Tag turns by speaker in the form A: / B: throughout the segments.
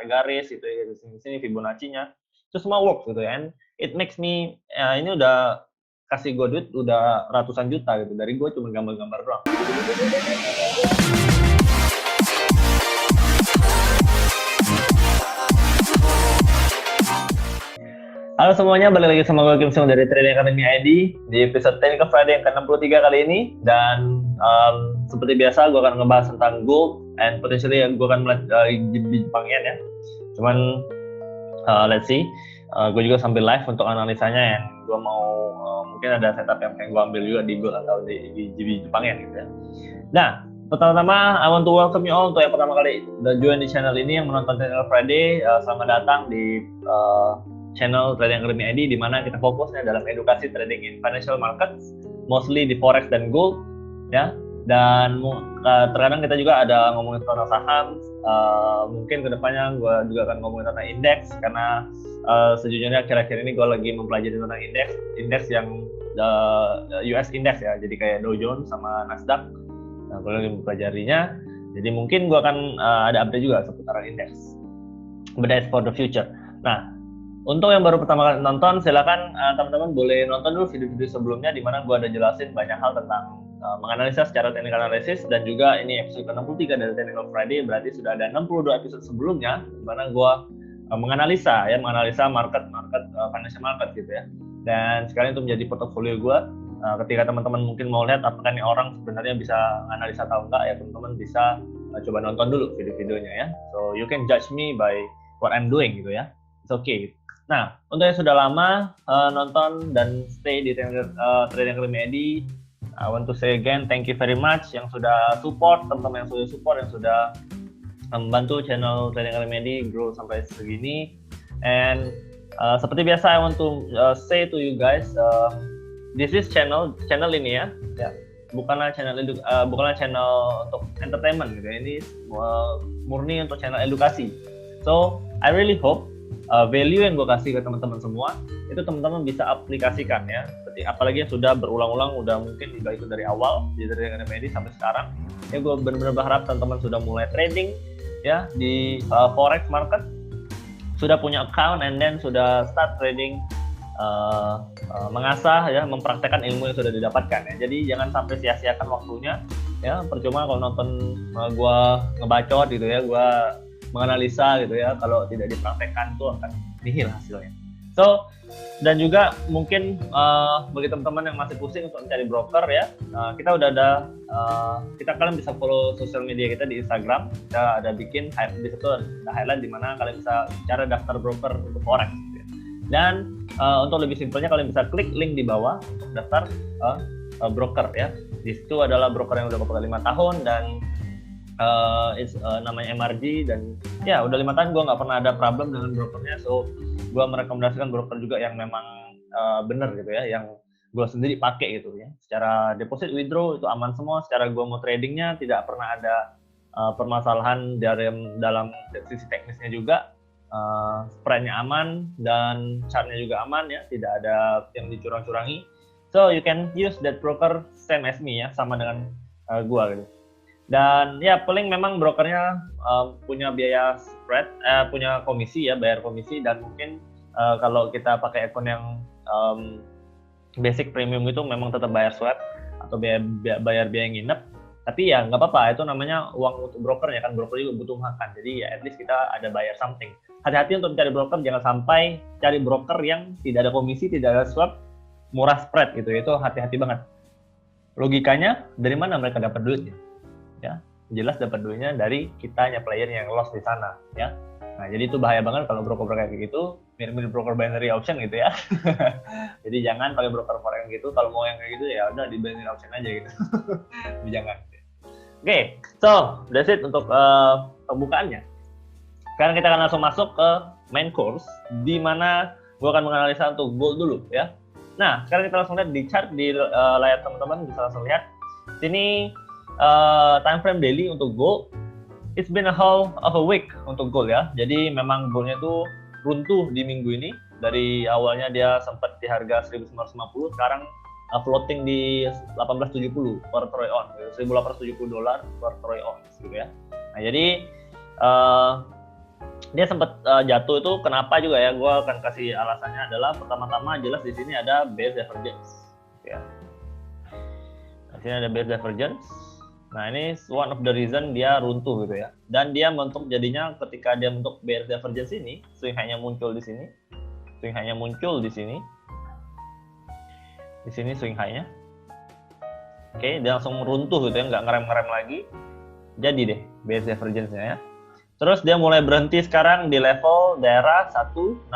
A: garis gitu ya, di sini Fibonacci-nya itu semua works gitu ya. And it makes me ini udah kasih gue duit udah ratusan juta gitu dari gue cuma gambar-gambar doang. Halo semuanya, balik lagi sama gue Kim Sung dari Trading Academy ID di episode Technical Friday yang ke-63 kali ini. Dan seperti biasa gue akan ngebahas tentang gold and potentially gue akan melihat di Jepang yen ya. Cuman let's see, gue juga sambil live untuk analisanya yang gue mau mungkin ada setup yang pengen gue ambil juga di gold atau di Jepang yen gitu ya. Nah, pertama-tama I want to welcome you all untuk yang pertama kali udah join di channel ini yang menonton Technical Friday. Selamat datang di channel Trading Academy ID di mana kita fokusnya dalam edukasi trading in financial markets, mostly di forex dan gold ya. Dan terkadang kita juga ada ngomongin tentang saham. Mungkin kedepannya gue juga akan ngomongin tentang indeks karena sejujurnya akhir-akhir ini gue lagi mempelajari tentang indeks yang US index ya, jadi kayak Dow Jones sama Nasdaq. Nah, gue lagi mempelajarinya, jadi mungkin gue akan ada update juga seputaran indeks. But that's for the future. Nah, untuk yang baru pertama kali nonton, silakan teman-teman boleh nonton dulu video-video sebelumnya di mana gue ada jelasin banyak hal tentang menganalisa secara technical analysis, dan juga ini episode ke-63 dari Technical Friday, berarti sudah ada 62 episode sebelumnya di mana gue menganalisa market financial market gitu ya. Dan sekalian itu menjadi portofolio gue. Ketika teman-teman mungkin mau lihat apakah ini orang sebenarnya bisa analisa atau enggak ya, teman-teman bisa coba nonton dulu video-videonya ya. So you can judge me by what I'm doing gitu ya. It's okay. Nah, untuk yang sudah lama nonton dan stay di Trading Academy ID, I want to say again thank you very much yang sudah support, teman-teman yang sudah support, yang sudah membantu channel Trading Academy ID grow sampai segini. And seperti biasa I want to say to you guys, this is channel ini ya, bukanlah channel untuk entertainment gitu ya. Ini murni untuk channel edukasi. So I really hope value yang gue kasih ke teman-teman semua itu teman-teman bisa aplikasikan ya. Seperti apalagi yang sudah berulang-ulang, udah mungkin juga ikut dari awal di Trading Academy sampai sekarang ya, gue benar-benar berharap teman-teman sudah mulai trading ya di forex market, sudah punya account and then sudah start trading, mengasah ya, mempraktekkan ilmu yang sudah didapatkan ya. Jadi jangan sampai sia-siakan waktunya ya. Percuma kalau nonton gue ngebacot gitu ya, gue menganalisa gitu ya, kalau tidak dipraktekkan tuh akan nihil hasilnya. So, dan juga mungkin bagi teman-teman yang masih pusing untuk mencari broker ya, kita udah ada, kalian bisa follow sosial media kita di Instagram. Kita ada bikin di situ ada highlight di mana kalian bisa cara daftar broker untuk forex gitu ya. Dan untuk lebih simpelnya kalian bisa klik link di bawah untuk daftar broker ya. Di situ adalah broker yang udah bekerja 5 tahun dan namanya MRG, dan ya udah 5 tahun gue nggak pernah ada problem dengan brokernya. So gue merekomendasikan broker juga yang memang bener gitu ya, yang gue sendiri pakai gitu ya. Secara deposit withdraw itu aman semua, secara gue mau tradingnya tidak pernah ada permasalahan dalam sisi teknisnya juga. Spreadnya aman dan chartnya juga aman ya, tidak ada yang dicurang-curangi. So you can use that broker same as me ya, sama dengan gue gitu. Dan ya paling memang brokernya punya biaya spread, punya komisi ya, bayar komisi. Dan mungkin kalau kita pakai akun yang basic premium itu memang tetap bayar swap atau bayar biaya nginep. Tapi ya nggak apa-apa, itu namanya uang untuk brokernya kan, broker juga butuh makan. Jadi ya at least kita ada bayar something. Hati-hati untuk mencari broker, jangan sampai cari broker yang tidak ada komisi, tidak ada swap, murah spread gitu. Itu hati-hati banget. Logikanya dari mana mereka dapat duitnya? Ya, jelas dapat duitnya dari kitanya, player yang loss di sana ya. Nah, jadi itu bahaya banget kalau broker kayak gitu, mirip-mirip broker binary option gitu ya. Jadi jangan pakai broker forex gitu. Kalau mau yang kayak gitu ya udah di binary option aja gitu. Jangan. Oke, so that's it untuk pembukaannya. Sekarang kita akan langsung masuk ke main course di mana gue akan menganalisa untuk gold dulu ya. Nah, sekarang kita langsung lihat di chart di layar teman-teman, bisa langsung lihat sini. Time frame daily untuk gold, it's been a whole of a week untuk gold ya. Jadi memang goldnya itu runtuh di minggu ini. Dari awalnya dia sempat di harga 1950, sekarang floating di 1870 per troy ounce, $1.870 per troy ounce gitu ya. Nah jadi dia sempat jatuh itu kenapa juga ya, gue akan kasih alasannya adalah pertama-tama jelas di sini ada bearish divergence ya. Di sini ada bearish divergence. Nah ini one of the reason dia runtuh gitu ya, dan dia bentuk jadinya ketika dia bentuk bearish divergence ini, swing high-nya muncul di sini, swing high-nya muncul di sini swing high-nya. Oke, dia langsung runtuh gitu ya, nggak ngerem-ngerem lagi, jadi deh bearish divergence-nya ya. Terus dia mulai berhenti sekarang di level daerah 161,8.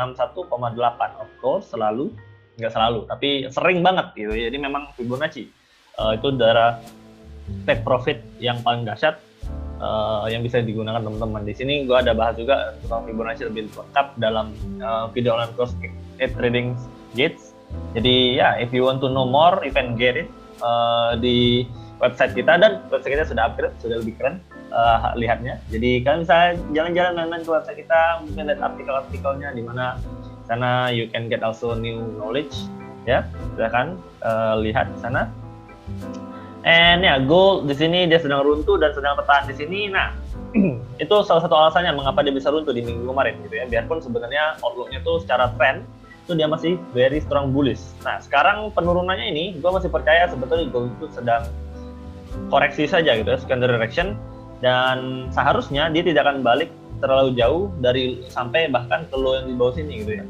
A: Of course, nggak selalu, tapi sering banget gitu. Jadi memang Fibonacci itu daerah take profit yang paling dahsyat yang bisa digunakan teman-teman. Di sini gue ada bahas juga tentang Fibonacci lebih lengkap dalam video online course 8 Trading Gates. Jadi ya, if you want to know more, you can get it di website kita, dan website kita sudah upgrade, sudah lebih keren lihatnya. Jadi kalian bisa jalan-jalan main-main ke website kita, mungkin lihat artikel-artikelnya di mana sana you can get also new knowledge ya. Silakan lihat di sana. And ya, gold di sini dia sedang runtuh dan sedang bertahan di sini. Nah, itu salah satu alasannya mengapa dia bisa runtuh di minggu kemarin gitu ya. Biarpun sebenarnya outlook-nya tuh secara trend itu dia masih very strong bullish. Nah, sekarang penurunannya ini gue masih percaya sebetulnya gold itu sedang koreksi saja gitu ya, secondary direction, dan seharusnya dia tidak akan balik terlalu jauh dari sampai bahkan ke low yang di bawah sini gitu ya.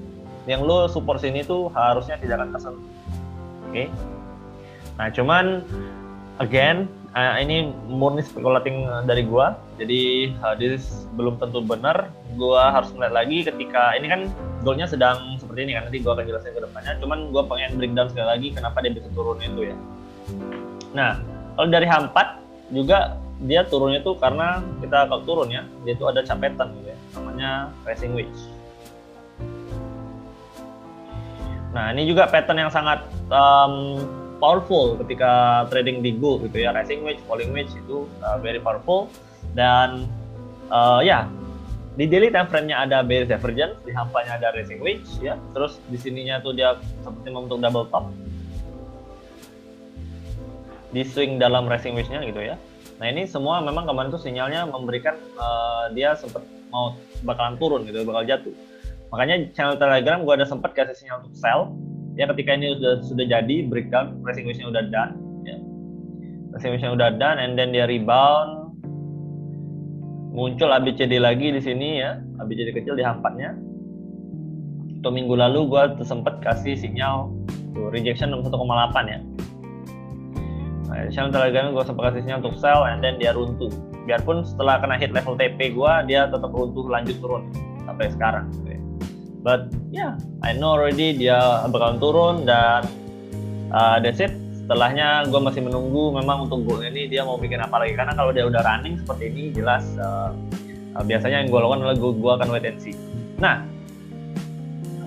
A: Yang low support sini tuh harusnya tidak akan tersentuh. Oke. Nah, cuman again ini murni speculating dari gua. Jadi this belum tentu benar. Gua harus melihat lagi ketika ini kan goldnya sedang seperti ini kan, nanti gua akan jelasin ke depannya. Cuman gua pengen breakdown sekali lagi kenapa dia bisa turun itu ya. Nah, kalau dari H4 juga dia turunnya tuh karena kita kalau turun ya, dia tuh ada capetan gitu ya, namanya rising wedge. Nah, ini juga pattern yang sangat powerful ketika trading di gold gitu ya. Rising wedge, falling wedge itu very powerful. Dan ya, di daily time frame-nya ada bearish divergence, di H4-nya ada rising wedge ya. Terus di sininya tuh dia seperti membentuk double top, di swing dalam rising wedge-nya gitu ya. Nah, ini semua memang kemarin tuh sinyalnya memberikan dia sempat mau bakalan turun gitu, bakal jatuh. Makanya channel Telegram gue ada sempat kasih sinyal untuk sell ya ketika ini sudah jadi breakdown, rising wedge-nya udah done ya. Rising wedge-nya udah done, and then dia rebound, muncul ABCD lagi di sini ya, ABCD kecil di H4-nya. Untuk minggu lalu gue sempat kasih sinyal tuh, rejection 61,8 ya. Nah, di channel Telegram gue sempat kasih sinyal untuk sell, and then dia runtuh. Biarpun setelah kena hit level TP gue, dia tetap runtuh, lanjut turun sampai sekarang gitu ya. But yeah, I know already dia bakalan turun, dan that's it. Setelahnya gue masih menunggu memang untuk gold ini dia mau bikin apa lagi, karena kalau dia udah running seperti ini jelas biasanya yang gue lakukan adalah gue akan wait and see. Nah,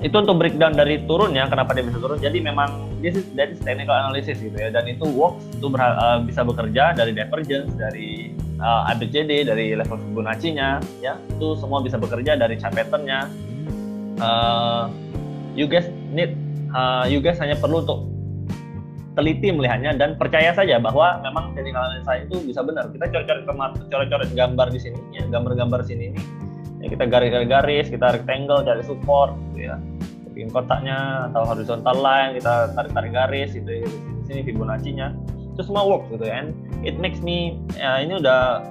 A: itu untuk breakdown dari turunnya, kenapa dia bisa turun. Jadi memang dari technical analysis gitu ya, dan itu works, itu bisa bekerja dari divergence, dari ABCD, dari level Fibonacci-nya ya, itu semua bisa bekerja dari chart pattern-nya. You guys hanya perlu untuk teliti melihatnya dan percaya saja bahwa memang technical analysis itu bisa benar. Kita coret-coret gambar di sini ya, gambar-gambar sini ini ya, kita garis-garis, kita rectangle cari support gitu ya, bikin kotaknya atau horizontal line, kita tarik-tarik garis gitu ya. Di sini Fibonacci-nya itu semua work gitu ya, and it makes me ini udah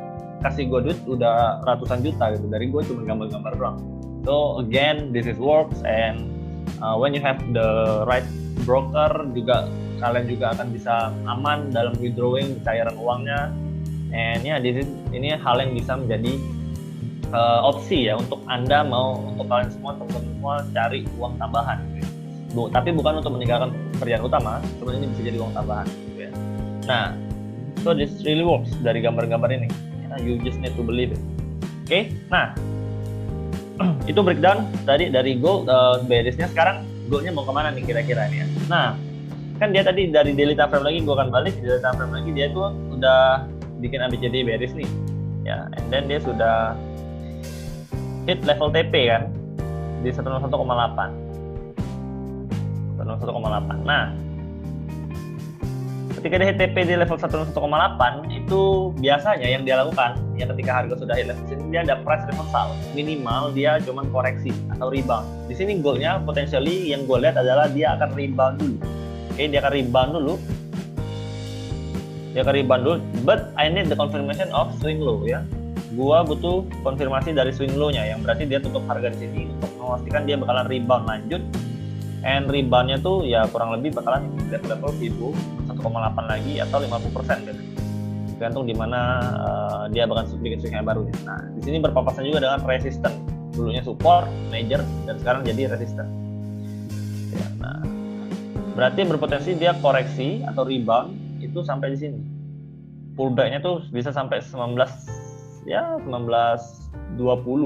A: kasih gue duit udah ratusan juta gitu dari gue cuma gambar-gambar doang. So again, this is works, and when you have the right broker juga, kalian juga akan bisa aman dalam withdrawing cairan uangnya. And ya, ini hal yang bisa menjadi opsi ya untuk Anda untuk kalian semua, teman-teman semua cari uang tambahan gitu ya. Tapi bukan untuk meninggalkan pekerjaan utama, cuma ini bisa jadi uang tambahan gitu ya. Nah, so this really works dari gambar-gambar ini. You just need to believe it. Oke, nah itu breakdown tadi dari gold bearish-nya. Sekarang goldnya mau kemana nih kira-kira ini ya. Nah, kan dia tadi dari daily time frame lagi, gue akan balik di daily time frame lagi, dia tuh udah bikin ABCD bearish nih ya, and then dia sudah hit level TP kan di 101,8. Nah, ketika dia hit TP di level 1.8 itu biasanya yang dia lakukan ya ketika harga sudah hit level sini dia ada price reversal, minimal dia cuman koreksi atau rebound. Di sini goalnya potentially yang gue lihat adalah dia akan rebound dulu. Oke, dia akan rebound dulu. But I need the confirmation of swing low ya. Gua butuh konfirmasi dari swing low-nya yang berarti dia tutup harga di sini untuk memastikan dia bakalan rebound lanjut. And rebound-nya tuh ya kurang lebih bakalan level 1,8 lagi atau 50% gitu. Tergantung di mana dia bakal bikin swing yang baru. Nah, di sini berpapasan juga dengan resistance. Dulunya support, major, dan sekarang jadi resistance. Ya, nah, berarti berpotensi dia koreksi atau rebound itu sampai di sini. Pullback-nya tuh bisa sampai 1920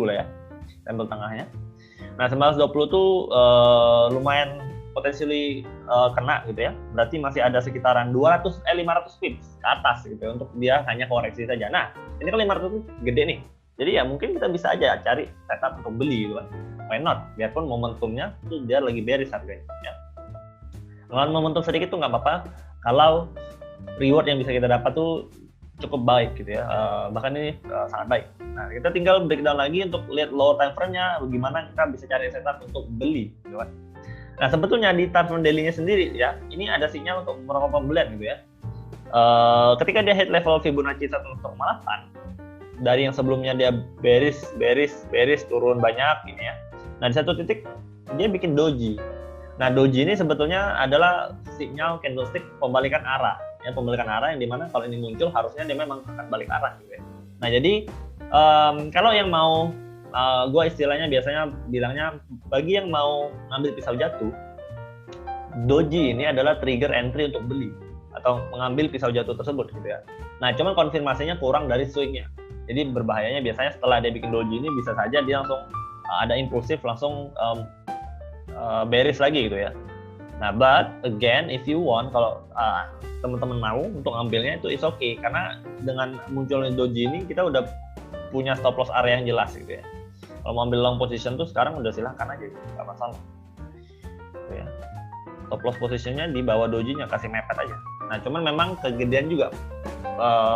A: lah ya, level tengahnya. Nah, 1920 tuh lumayan potensially kena gitu ya. Berarti masih ada sekitaran 500 pips ke atas gitu ya, untuk dia hanya koreksi saja. Nah, ini kan 500 gede nih. Jadi ya mungkin kita bisa aja cari setup untuk beli gitu kan. Why not? Biarpun momentumnya tuh dia lagi bearish harganya ya. Dengan momentum sedikit tuh nggak apa-apa kalau reward yang bisa kita dapat tuh cukup baik gitu ya, bahkan ini sangat baik. Nah, kita tinggal breakdown lagi untuk lihat lower time frame-nya, bagaimana kita bisa cari setup untuk beli gitu kan. Nah, sebetulnya di time frame daily-nya sendiri ya, ini ada sinyal untuk melakukan pembelian gitu ya. Ketika dia hit level Fibonacci 1,8 dari yang sebelumnya dia bearish turun banyak ini ya. Nah, di satu titik dia bikin doji. Nah, doji ini sebetulnya adalah sinyal candlestick pembalikan arah. Ya, pembalikan arah yang dimana kalau ini muncul harusnya dia memang akan balik arah gitu ya. Nah, jadi kalau yang mau gue istilahnya biasanya bilangnya bagi yang mau ngambil pisau jatuh, doji ini adalah trigger entry untuk beli atau mengambil pisau jatuh tersebut gitu ya. Nah, cuman konfirmasinya kurang dari swingnya. Jadi berbahayanya biasanya setelah dia bikin doji ini bisa saja dia langsung ada impulsif langsung bearish lagi gitu ya. Nah, but again, if you want, kalau teman-teman mau untuk ngambilnya itu is okay, karena dengan munculnya doji ini kita udah punya stop loss area yang jelas gitu ya. Kalau mau ambil long position tuh sekarang udah silahkan aja, nggak masalah. Gitu ya. Stop loss positionnya di bawah dojinya, kasih mepet aja. Nah, cuman memang kegedean juga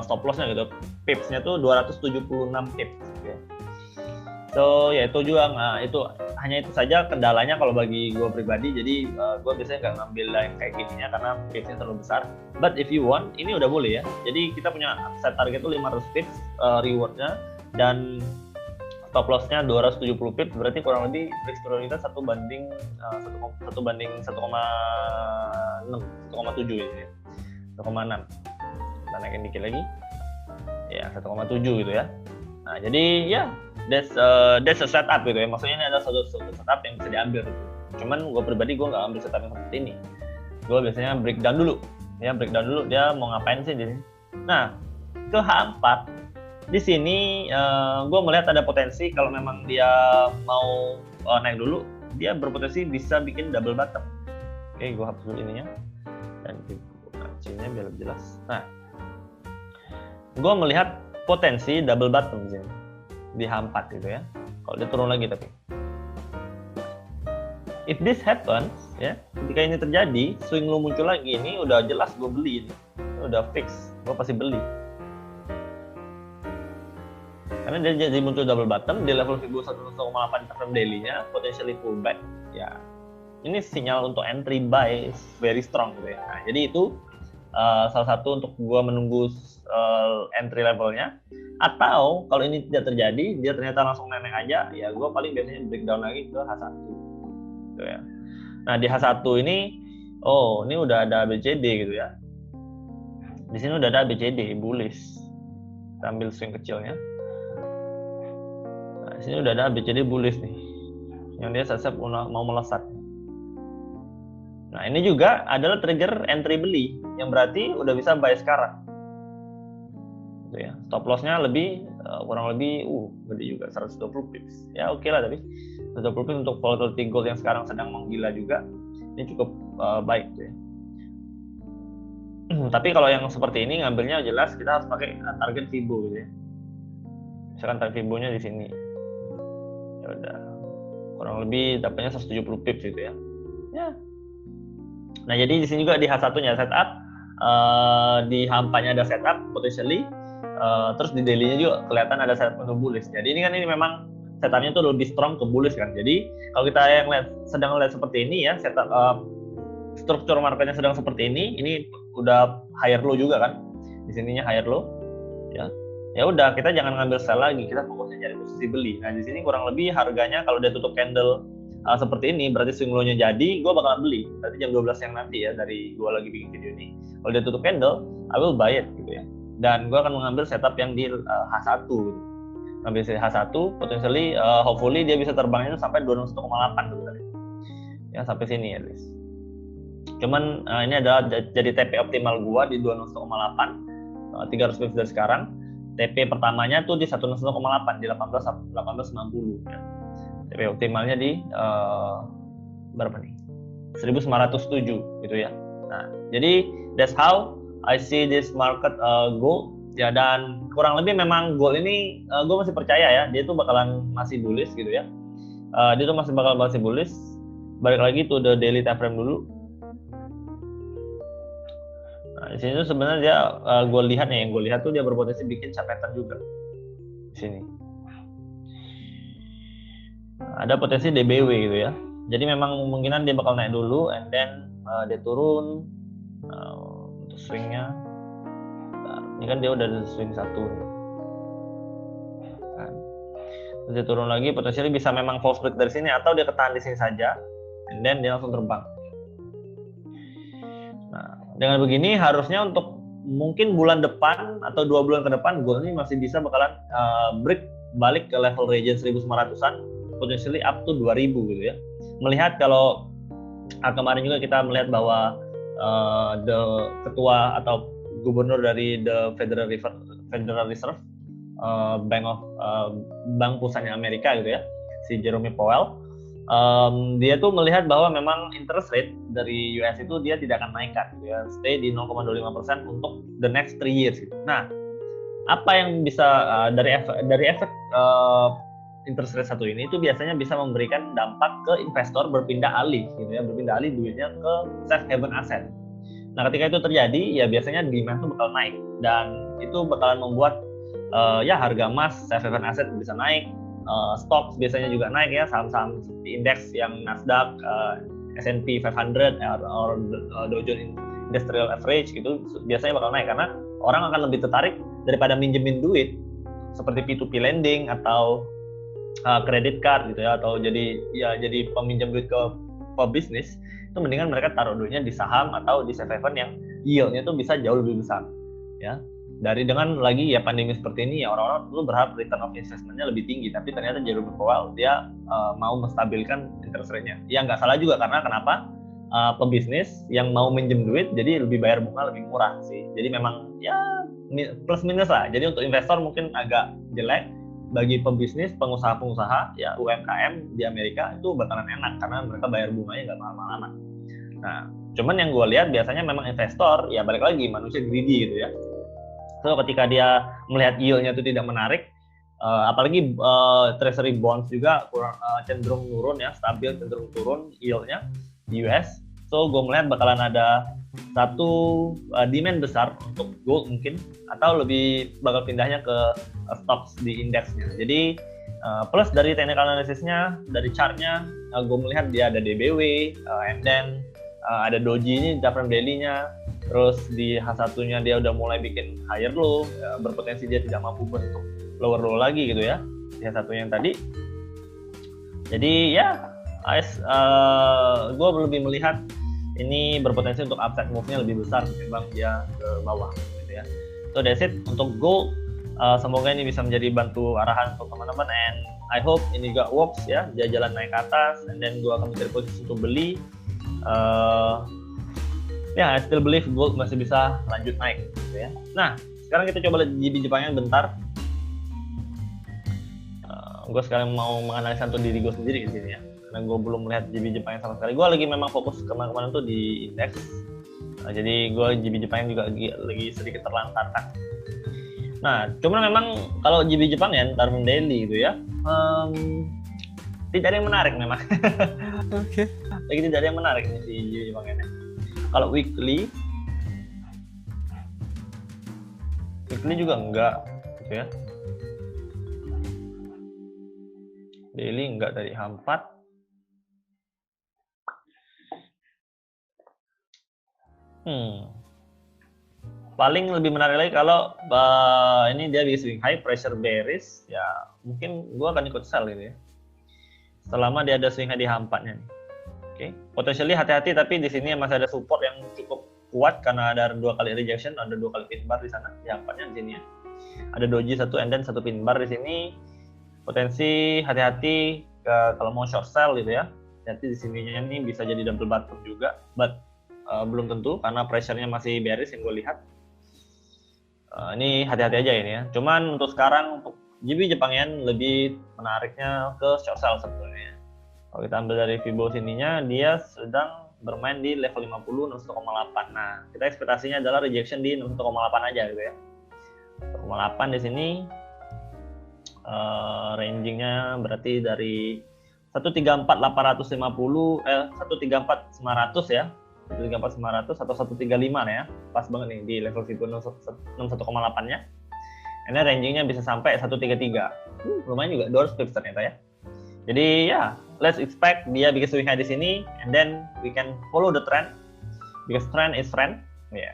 A: stop lossnya gitu. Pipsnya tuh 276 pips. Gitu ya. So ya itu juga, hanya itu saja kendalanya kalau bagi gue pribadi. Jadi gue biasanya nggak ngambil yang kayak gininya karena pipsnya terlalu besar. But if you want, ini udah boleh ya. Jadi kita punya set target itu 500 pips rewardnya dan stop lossnya 270 pips. Berarti kurang lebih risk turun kita 1 banding 1,6, 1,7 gitu ya. 1,6. Kita naikin dikit lagi. Ya 1,7 gitu ya. Nah, jadi ya that's a setup gitu ya. Maksudnya ini ada satu setup yang bisa diambil gitu. Cuman gue pribadi gue nggak ambil setup yang seperti ini. Gue biasanya breakdown dulu dia mau ngapain sih di sini. Nah, ke H4 di sini gue melihat ada potensi kalau memang dia mau naik dulu, dia berpotensi bisa bikin double bottom. Oke, gue hapus dulu ininya dan kancinya biar lebih jelas. Nah, gue melihat potensi double bottom di sini di H4 gitu ya. Kalau dia turun lagi tapi if this happens ya, ketika ini terjadi, swing low muncul lagi, ini udah jelas gue beli ini. Udah fix, gue pasti beli. Karena dia jadi muncul double bottom di level 1,8 term daily-nya, potentially pullback. Ya, ini sinyal untuk entry buy very strong gitu ya. Nah, jadi itu salah satu untuk gue menunggu entry levelnya. Atau kalau ini tidak terjadi, dia ternyata langsung naik aja, ya gue paling biasanya breakdown lagi ke H1 gitu ya. Nah, di H1 ini ini udah ada ABCD gitu ya. Di sini udah ada ABCD bullish. Kita ambil swing kecilnya. Nah, di sini udah ada ABCD bullish nih, yang dia siap mau melesat. Nah, ini juga adalah trigger entry beli, yang berarti udah bisa buy sekarang. Gitu ya. Stop loss-nya lebih kurang lebih gede juga, 120 pips. Ya oke lah, tapi 120 pips untuk volatility gold yang sekarang sedang menggila juga, ini cukup baik gitu ya. Tapi kalau yang seperti ini ngambilnya jelas kita harus pakai target Fibo gitu ya. Misalkan target Fibo-nya di sini. Ya udah. Kurang lebih dapatnya 170 pips gitu ya. Ya. Nah, jadi di sini juga di H1-nya setup di hampanya ada setup potentially, terus di daily-nya juga kelihatan ada setup untuk bullish. Jadi ini memang setupnya tuh lebih strong ke bullish kan. Jadi kalau kita yang sedang lihat seperti ini ya, setup struktur marketnya sedang seperti ini udah higher low juga kan. Di sininya higher low. Ya udah, kita jangan ngambil sell lagi, kita fokusnya cari posisi beli. Nah di sini kurang lebih harganya kalau dia tutup candle seperti ini, berarti swing low-nya jadi, gue bakalan beli. Berarti jam 12 yang nanti ya, dari gue lagi bikin video ini. Kalau dia tutup candle, I will buy it gitu ya. Dan gue akan mengambil setup yang di H1 gitu. Ngambil H1, potentially, hopefully dia bisa terbangnya sampai 21,8 sebenarnya. Ya sampai sini ya guys. Cuman ini adalah jadi TP optimal gue di 21,8, 300 pips dari sekarang. TP pertamanya tuh di 101,8 di 1890 ya. TP optimalnya di berapa nih? 1907 gitu ya. Nah, jadi that's how I see this market gold ya, dan kurang lebih memang gold ini gue masih percaya ya, dia tuh bakalan masih bullish gitu ya. Dia tuh masih bullish. Balik lagi to the daily time frame dulu. Nah, di sini tuh sebenarnya dia gue lihat tuh dia berpotensi bikin capetan juga di sini. Ada potensi DBW gitu ya. Jadi memang kemungkinan dia bakal naik dulu, and then dia turun untuk swingnya. Nah, ini kan dia udah ada swing 1. Kan. Terus dia turun lagi, potensinya bisa memang false break dari sini, atau dia ketahan di sini saja, and then dia langsung terbang. Nah, dengan begini harusnya untuk mungkin bulan depan atau 2 bulan ke depan, gold ini masih bisa bakalan break balik ke level region 1900-an, potentially up to 2000 gitu ya. Melihat kalau kemarin juga kita melihat bahwa the ketua atau gubernur dari the Federal Reserve bank pusatnya Amerika gitu ya, si Jerome Powell, dia tuh melihat bahwa memang interest rate dari US itu dia tidak akan naikkan gitu ya, stay di 0,25% untuk the next 3 years gitu. Nah, apa yang bisa dari efek interest rate satu ini itu biasanya bisa memberikan dampak ke investor berpindah alih gitu ya, berpindah alih duitnya ke safe haven asset. Nah, ketika itu terjadi ya biasanya demand itu bakal naik, dan itu bakalan membuat ya harga emas, safe haven asset bisa naik, stocks biasanya juga naik ya, saham-saham seperti indeks yang Nasdaq, S&P 500 or Dow Jones Industrial Average gitu biasanya bakal naik, karena orang akan lebih tertarik daripada minjemin duit seperti P2P lending atau credit card gitu ya, atau jadi peminjam duit ke bisnis, itu mendingan mereka taruh duitnya di saham atau di safe haven yang yield-nya itu bisa jauh lebih besar ya. Dari dengan lagi ya pandemi seperti ini ya, orang-orang dulu berharap return of investment-nya lebih tinggi, tapi ternyata Jerome Powell dia mau menstabilkan interest rate-nya. Ya nggak salah juga, karena kenapa? Pebisnis yang mau minjem duit jadi lebih bayar bunga lebih murah sih. Jadi memang ya plus minus lah. Jadi untuk investor mungkin agak jelek, bagi pebisnis, pengusaha-pengusaha ya UMKM di Amerika itu bakalan enak karena mereka bayar bunganya nggak mahal-mahal amat. Nah, cuman yang gue lihat biasanya memang investor ya balik lagi manusia greedy gitu ya. So ketika dia melihat yield-nya itu tidak menarik, apalagi treasury bonds juga cenderung turun ya, stabil cenderung turun yield-nya di US. So gue melihat bakalan ada satu demand besar untuk gold mungkin, atau lebih bakal pindahnya ke stocks di indeksnya. Jadi plus dari technical analysisnya, dari chartnya, gue melihat dia ada DBW, and then ada doji ini time frame daily-nya, terus di H1-nya dia udah mulai bikin higher low, berpotensi dia tidak mampu bentuk lower low lagi gitu ya, di H1-nya yang tadi. Jadi ya gue lebih melihat ini berpotensi untuk upside move-nya lebih besar ketimbang dia ke bawah gitu ya. So that's it untuk gold. Semoga ini bisa menjadi bantu arahan untuk teman-teman, and I hope ini juga works ya, dia jalan naik ke atas, and then gue akan mencari posisi untuk beli. Ya, I still believe gold masih bisa lanjut naik gitu ya. Nah, sekarang kita coba lihat JB Jepangnya bentar. Gue sekarang mau menganalisa untuk diri gue sendiri di sini ya, karena gue belum melihat JB Jepangnya sama sekali. Gue lagi memang fokus kemana-mana tuh di indeks. Jadi gue JB Jepangnya juga lagi sedikit terlantarkan. Nah, cuman memang kalau JB Jepang ya, term daily gitu ya, tidak ada yang menarik memang. Oke. Lagi tidak ada yang menarik nih si JB Jepang ini. Kalau weekly weekly juga enggak gitu ya. Daily enggak dari H4. Paling lebih menarik lagi kalau ini dia di swing high pressure bearish, ya mungkin gua akan ikut sell gitu ya. Selama dia ada swing high di H4-nya nih. Oke, potentially hati-hati, tapi di sini masih ada support yang cukup kuat karena ada 2 kali rejection, ada 2 kali pin bar di sana, di H4-nya di sini ya. Ada doji 1 and then 1 pin bar di sini. Potensi hati-hati kalau mau short sell gitu ya. Hati di sininya ini bisa jadi double bottom juga, but belum tentu karena pressure-nya masih bearish yang gue lihat. Ini hati-hati aja ini ya. Cuman untuk sekarang untuk JB Jepang Yen lebih menariknya ke short sell sebetulnya. Kalau kita ambil dari Fibo sininya, dia sedang bermain di level 50 61,8. Nah, kita ekspektasinya adalah rejection di 61,8 aja gitu ya. 61,8 di sini rangingnya berarti dari 134.850 134.900 ya. 134.900 atau 135 ya, pas banget nih di level Fibo 61,8-nya. Ini rangingnya bisa sampai 133. Lumayan juga, 200 pips ternyata ya. Jadi ya, let's expect dia bikin swing high di sini, and then we can follow the trend because trend is friend, ya. Yeah.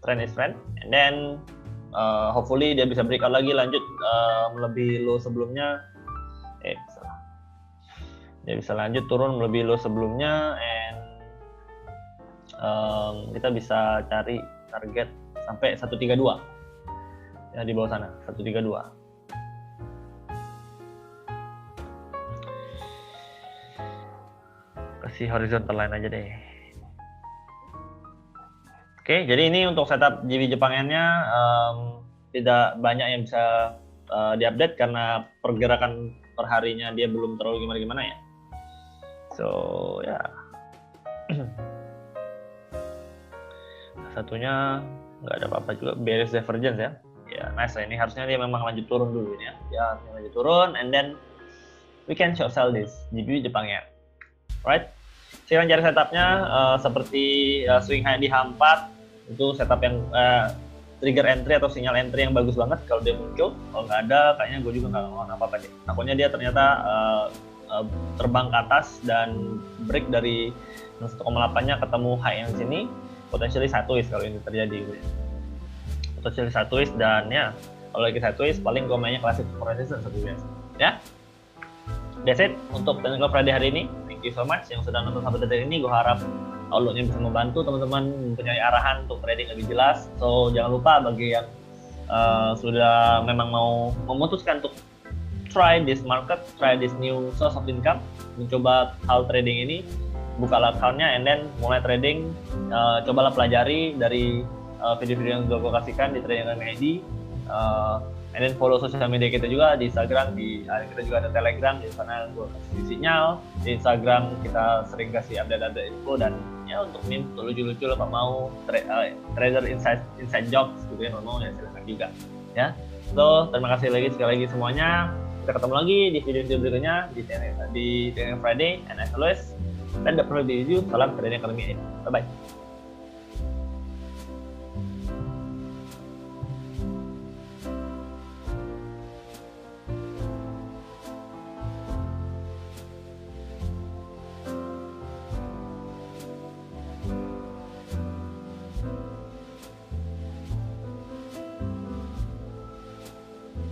A: Trend is friend, and then hopefully dia bisa breakout lagi, lanjut melebihi low sebelumnya. Dia bisa lanjut turun melebihi low sebelumnya, and kita bisa cari target sampai 132 ya, di bawah sana 132. Kasih horizontal line aja deh. Oke, jadi ini untuk setup JB Jepang Yen-nya tidak banyak yang bisa diupdate karena pergerakan perharinya dia belum terlalu gimana-gimana ya. So ya. Satunya nggak ada apa-apa juga, bearish divergence ya. Ya nice lah, ini harusnya dia memang lanjut turun dulu ini ya. Ya harusnya lanjut turun, and then we can short sell this JB Jepang Yen. Right? Sekarang cari setupnya seperti swing high di H4 itu setup yang trigger entry atau sinyal entry yang bagus banget kalau dia muncul. Kalau nggak ada, kayaknya gue juga nggak ngelawan apa-apa deh. Takutnya dia ternyata terbang ke atas dan break dari 1,8-nya ketemu high yang sini. Potentially sideways kalau ini terjadi gitu ya. Potentially sideways, dan ya kalau lagi sideways paling gue mainnya klasik support resistance seperti biasa ya. That's it untuk Technical Friday hari ini. Thank you so much yang sudah nonton sampai detik ini. Gue harap outlooknya bisa membantu teman-teman mempunyai arahan untuk trading lebih jelas. So jangan lupa bagi yang sudah memang mau memutuskan untuk try this market, try this new source of income, mencoba hal trading ini, buka account-nya and then mulai trading. Cobalah pelajari dari video-video yang gue kasihkan di Trading Academy ID, and then follow sosial media kita juga di Instagram, kita juga ada Telegram, di sana gue kasih sinyal. Di Instagram kita sering kasih update info, dan ya untuk meme, untuk lucu-lucu apa mau trader inside jokes gitu ya, mau ya silakan juga ya. So terima kasih sekali lagi semuanya. Kita ketemu lagi di video berikutnya di Trading Friday, and as always, dan tidak perlu di review. Salam Trading Academy. Bye bye.